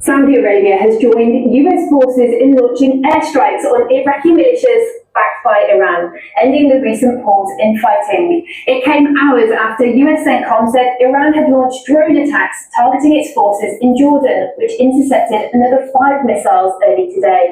Saudi Arabia has joined US forces in launching airstrikes on Iraqi militias backed by Iran, ending the recent pause in fighting. It came hours after US CENTCOM said Iran had launched drone attacks targeting its forces in Jordan, which intercepted another 5 missiles early today.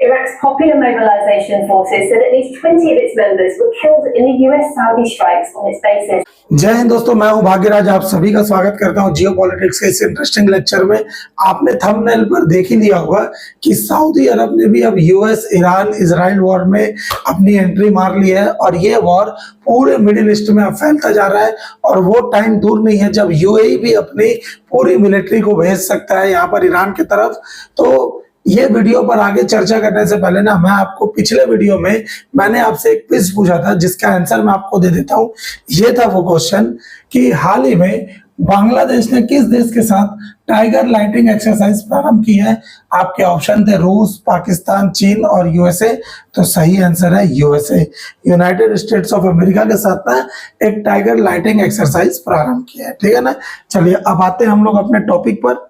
Iraq's Popular Mobilization Forces said at least 20 of its members were killed in the US-Saudi strikes on its bases. जय हिंद दोस्तों, मैं हूं भाग्यराज। आप सभी का स्वागत करता हूं जियो पॉलिटिक्स के इस इंटरेस्टिंग लेक्चर में। आपने थंबनेल पर देख ही लिया होगा कि सऊदी अरब ने भी अब यूएस ईरान इजराइल वॉर में अपनी एंट्री मार ली है और ये वॉर पूरे मिडिल ईस्ट में अब फैलता जा रहा है और वो टाइम दूर नहीं है जब यूएई भी अपनी पूरी मिलिट्री को भेज सकता है यहाँ पर ईरान की तरफ। तो ये वीडियो पर आगे चर्चा करने से पहले ना, मैं आपको पिछले वीडियो में मैंने आपसे एक क्विज पूछा था जिसका आंसर मैं आपको दे देता हूँ। ये था वो क्वेश्चन कि हाल ही में बांग्लादेश ने किस देश के साथ टाइगर लाइटिंग एक्सरसाइज प्रारंभ की है। आपके ऑप्शन थे रूस, पाकिस्तान, चीन और यूएसए। तो सही आंसर है USA. United states of America के साथ ना एक टाइगर लाइटिंग एक्सरसाइज प्रारंभ किया है। ठीक है ना। चलिए अब आते हैं हम लोग अपने टॉपिक पर।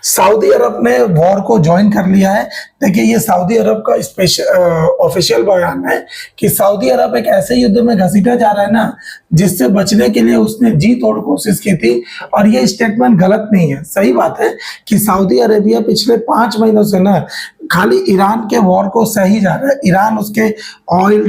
सऊदी अरब ने वॉर को ज्वाइन कर लिया है। देखिए ये सऊदी अरब का ऑफिशियल बयान है कि सऊदी अरब एक ऐसे युद्ध में घसीटा जा रहा है ना जिससे बचने के लिए उसने जी तोड़ कोशिश की थी। और ये स्टेटमेंट गलत नहीं है, सही बात है कि सऊदी अरेबिया पिछले 5 महीनों से ना खाली ईरान के वॉर को सही जा रहा है। ईरान उसके ऑयल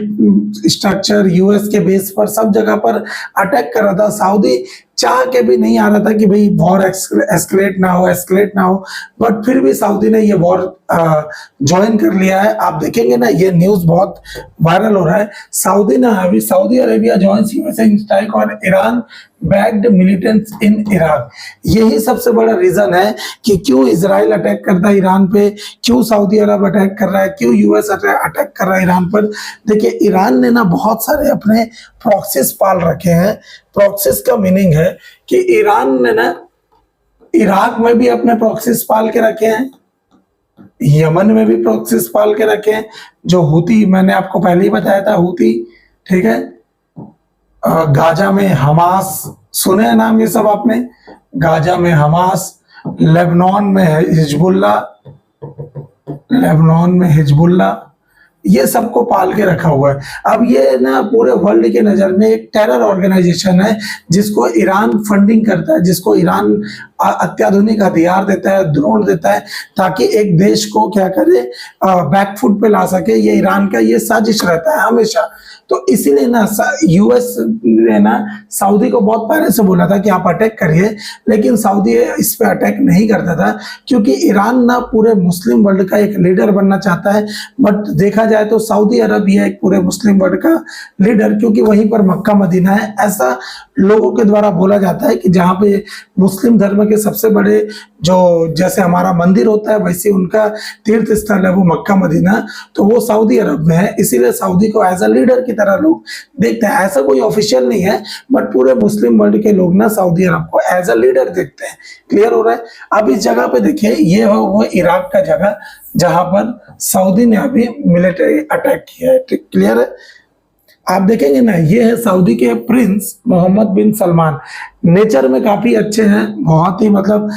स्ट्रक्चर, यूएस के बेस पर सब जगह पर अटैक कर रहा था। सऊदी चाह के भी नहीं आ रहा था कि भाई वॉर एस्केलेट ना हो, बट फिर भी सऊदी ने ये वॉर ज्वाइन कर लिया है। आप देखेंगे ना ये न्यूज बहुत वायरल हो रहा है। Saudi Arabia joins US strike और Iran backed militants in Iraq. यही सबसे बड़ा रीजन है कि क्यों इजराइल अटैक करता है ईरान पे, क्यों सऊदी अरब अटैक कर रहा है, क्यों यूएस अटैक कर रहा है ईरान पर। देखिए ईरान ने ना बहुत सारे अपने प्रॉक्सीज पाल रखे हैं। प्रॉक्सीज का मीनिंग है कि ईरान ने ना इराक में भी अपने प्रॉक्सीज पाल के रखे हैं, यमन में भी प्रॉक्सीज पाल के रखे हैं। जो हूती, मैंने आपको पहले ही बताया था, हूती, ठीक है। गाजा में हमास, सुने हैं नाम ये सब आपने। गाजा में हमास, लेबनान में हिजबुल्ला, ये सबको पाल के रखा हुआ है। अब ये ना पूरे वर्ल्ड के नजर में एक टेरर ऑर्गेनाइजेशन है जिसको ईरान फंडिंग करता है, जिसको ईरान अत्याधुनिक हथियार देता है, ड्रोन देता है, ताकि एक देश को क्या करे, बैकफुट पे ला सके। ये ईरान का ये साजिश रहता है हमेशा। तो इसीलिए ना यूएस ने ना सऊदी को बहुत पहले से बोला था कि आप अटैक करिए, लेकिन सऊदी इस पे अटैक नहीं करता था क्योंकि ईरान ना पूरे मुस्लिम वर्ल्ड का एक लीडर बनना चाहता है। बट देखा जाए तो सऊदी अरब ही है एक पूरे मुस्लिम वर्ल्ड का लीडर, क्योंकि वहीं पर मक्का मदीना है। ऐसा लोगों के द्वारा बोला जाता है कि जहाँ पे मुस्लिम धर्म के सबसे बड़े, जो जैसे हमारा मंदिर होता है वैसे उनका तीर्थ स्थल है वो मक्का मदीना, तो वो सऊदी अरब में है। इसीलिए सऊदी को एज अ लीडर की तरह लोग देखते हैं। ऐसा कोई ऑफिशियल नहीं है, बट पूरे मुस्लिम वर्ल्ड के लोग ना सऊदी अरब को एज अ लीडर देखते हैं। क्लियर हो रहा है। अब इस जगह पे देखिए, ये हो वो इराक का जगह जहां पर सऊदी ने अभी मिलिट्री अटैक किया है। क्लियर है। आप देखेंगे ना, ये है सऊदी के प्रिंस मोहम्मद बिन सलमान। नेचर में काफी अच्छे हैं, बहुत ही मतलब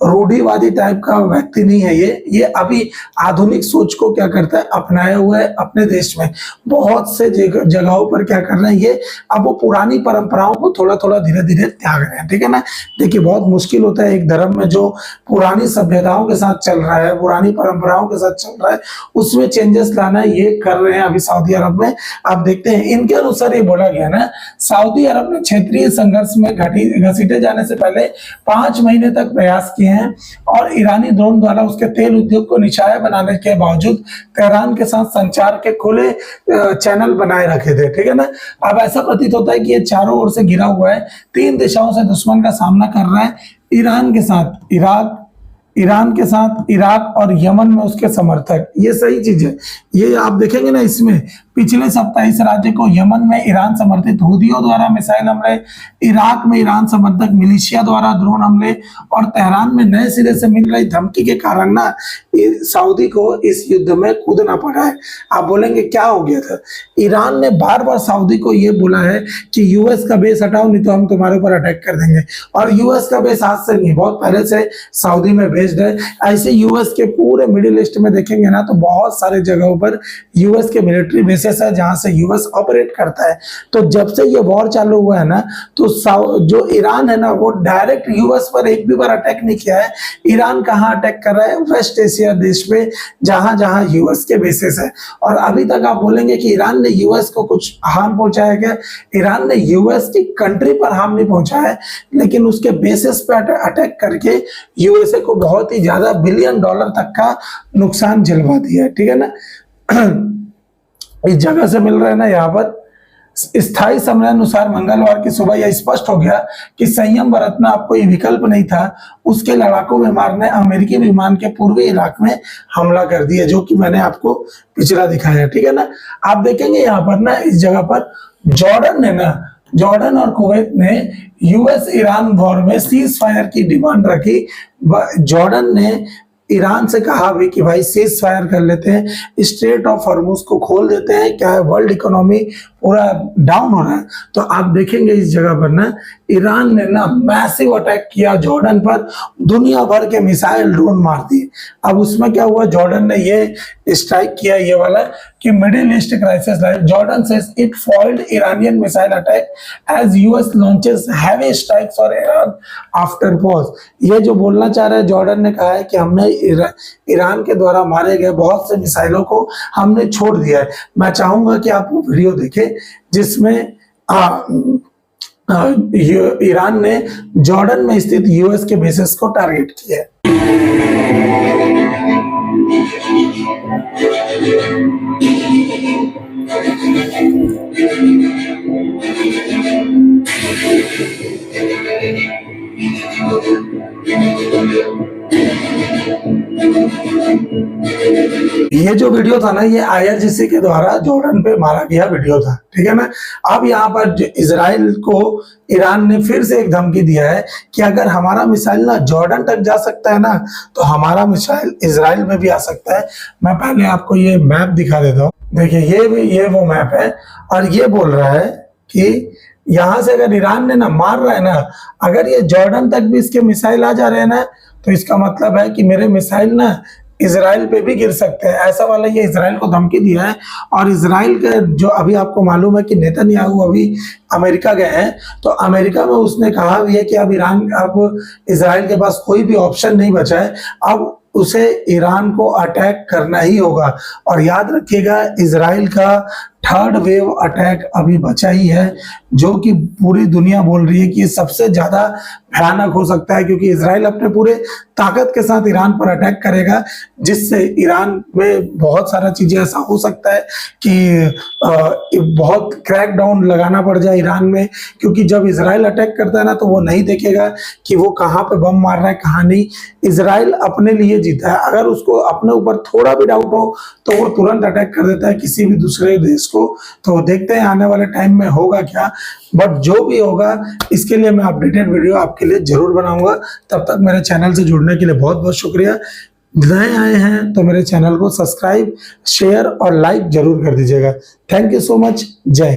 रूढ़िवादी टाइप का व्यक्ति नहीं है ये अभी आधुनिक सोच को क्या करता है, अपनाया हुआ है अपने देश में। बहुत से जगहों पर क्या कर रहे हैं ये, अब वो पुरानी परंपराओं को थोड़ा थोड़ा धीरे धीरे त्याग रहे हैं। ठीक है ना। देखिए बहुत मुश्किल होता है एक धर्म में जो पुरानी सभ्यताओं के साथ चल रहा है, पुरानी परंपराओं के साथ चल रहा है, उसमें चेंजेस लाना, ये कर रहे हैं अभी सऊदी अरब में। आप देखते हैं इनके अनुसार ये बोला गया ना, सऊदी अरब ने क्षेत्रीय संघर्ष में घसीटे जाने से पहले 5 महीने तक प्रयास किए हैं और ईरानी ड्रोन द्वारा उसके तेल उद्योग को निशाना बनाने के बावजूद तेहरान के साथ संचार के खुले चैनल बनाए रखे थे। ठीक है ना। अब ऐसा प्रतीत होता है कि ये चारों ओर से घिरा हुआ है, 3 दिशाओं से दुश्मन का सामना कर रहा है ईरान के साथ, इराक, ईरान के साथ इराक और यमन में उसके समर्थक, ये सही चीज है। ये आप देखेंगे ना, इसमें पिछले सप्ताह इस राज्य को यमन में ईरान समर्थित हुदियों द्वारा मिसाइल हमले, इराक में ईरान समर्थक मिलिशिया द्वारा ड्रोन हमले और तेहरान में नए सिरे से मिल रही धमकी के कारण ना सऊदी को इस युद्ध में कूदना पड़ा है। आप बोलेंगे क्या हो गया था? ईरान ने बार बार सऊदी को ये बोला है कि यूएस का बेस हटाओ, नहीं तो हम तुम्हारे ऊपर अटैक कर देंगे। और यूएस का बेस आज से नहीं, बहुत पहले से सऊदी में बेस्ड है। ऐसे यूएस के पूरे मिडिल ईस्ट में देखेंगे ना तो बहुत सारे जगहों पर यूएस के मिलिट्री बेसेस है जहां से यूएस ऑपरेट करता है। तो जब से ये वॉर चालू हुआ है ना, तो जो ईरान है ना, वो डायरेक्ट यूएस पर एक भी बार अटैक नहीं किया है। ईरान कहाँ अटैक कर रहा है? वेस्ट एशिया देश में, जहां जहां यूएस के बेसेस है। और अभी तक आप बोलेंगे कि ईरान ने यूएस को कुछ हार्म पहुंचाया क्या? ईरान ने यूएस की कंट्री पर हार्म नहीं पहुंचाया है, लेकिन उसके बेसिस पे अटैक करके यूएसए को बहुत ही ज्यादा $बिलियन तक का नुकसान झेलवा दिया है। ठीक है ना? इस जगह से मिल रहा है ना, यहाँ पर स्थायी समयानुसार मंगलवार की सुबह यह स्पष्ट हो गया कि संयम बरतना अब कोई विकल्प नहीं था। उसके लड़ाकू विमान ने अमेरिकी विमान के पूर्वी इलाक में हमला कर दिया, जो कि मैंने आपको पिछला दिखाया। ठीक है ना? आप देखेंगे यहाँ पर ना, इस जगह पर जॉर्डन ने ना, जॉर्डन और कुवैत ने यूएस ईरान वॉर में सीज फायर की डिमांड रखी। जॉर्डन ने ईरान से कहा भी कि भाई सीज फायर कर लेते हैं, स्ट्रेट ऑफ हॉर्मुज को खोल देते हैं, क्या है वर्ल्ड इकोनॉमी पूरा डाउन हो रहा है। तो आप देखेंगे इस जगह पर ना, ईरान ने ना मैसिव अटैक किया जॉर्डन पर, दुनिया भर के मिसाइल ड्रोन मार दिए। अब उसमें क्या हुआ, जॉर्डन ने ये स्ट्राइक किया ये वाला कि middle east crisis like Jordan says it foiled Iranian missile attack as US launches heavy strikes for Iran after pause. ये जो बोलना चाह रहे हैं, जॉर्डन ने कहा है कि हमने ईरान के द्वारा मारे गए बहुत से मिसाइलों को हमने छोड़ दिया है। मैं चाहूंगा कि आप वो वीडियो देखें जिसमें ईरान ने जॉर्डन में स्थित यूएस के बेसेस को टारगेट किया है। ये जो वीडियो था ना, ये आईआरजीसी के द्वारा जॉर्डन पे मारा गया वीडियो था। ठीक है ना? अब यहाँ पर इजराइल को ईरान ने फिर से एक धमकी दिया है कि अगर हमारा मिसाइल ना जॉर्डन तक जा सकता है ना, तो हमारा मिसाइल इजराइल में भी आ सकता है। मैं पहले आपको ये मैप दिखा देता हूँ। देखिए, ये वो मैप है और ये बोल रहा है कि यहां से अगर ईरान ने ना मार रहा है ना, अगर ये जॉर्डन तक भी इसके मिसाइल आ जा रहे हैं ना, तो इसका मतलब है कि मेरे मिसाइल ना इजराइल पे भी गिर सकते हैं। ऐसा वाला ये इजराइल को धमकी दिया है। और इजराइल का जो अभी आपको मालूम है कि नेतन्याहू अभी अमेरिका गए हैं, तो अमेरिका में उसने कहा भी है कि अब इजराइल के पास कोई भी ऑप्शन नहीं बचा है, अब उसे ईरान को अटैक करना ही होगा। और याद रखिएगा, इजराइल का थर्ड वेव अटैक अभी बचा ही है, जो कि पूरी दुनिया बोल रही है कि ये सबसे ज्यादा भयानक हो सकता है, क्योंकि इजराइल अपने पूरे ताकत के साथ ईरान पर अटैक करेगा, जिससे ईरान में बहुत सारा चीजें ऐसा हो सकता है कि बहुत क्रैकडाउन लगाना पड़ जाए ईरान में। क्योंकि जब इजराइल अटैक करता है ना, तो वो नहीं देखेगा कि वो कहाँ पे बम मार रहा है, कहाँ नहीं। इजराइल अपने लिए जीता है। अगर उसको अपने ऊपर थोड़ा भी डाउट हो तो वो तुरंत अटैक कर देता है किसी भी दूसरे देश को। तो देखते हैं आने वाले टाइम में होगा क्या, बट जो भी होगा इसके लिए मैं अपडेटेड वीडियो आपके लिए जरूर बनाऊंगा। तब तक मेरे चैनल से जुड़ने के लिए बहुत बहुत शुक्रिया। नए आए हैं तो मेरे चैनल को सब्सक्राइब, शेयर और लाइक जरूर कर दीजिएगा। Thank you so much. जय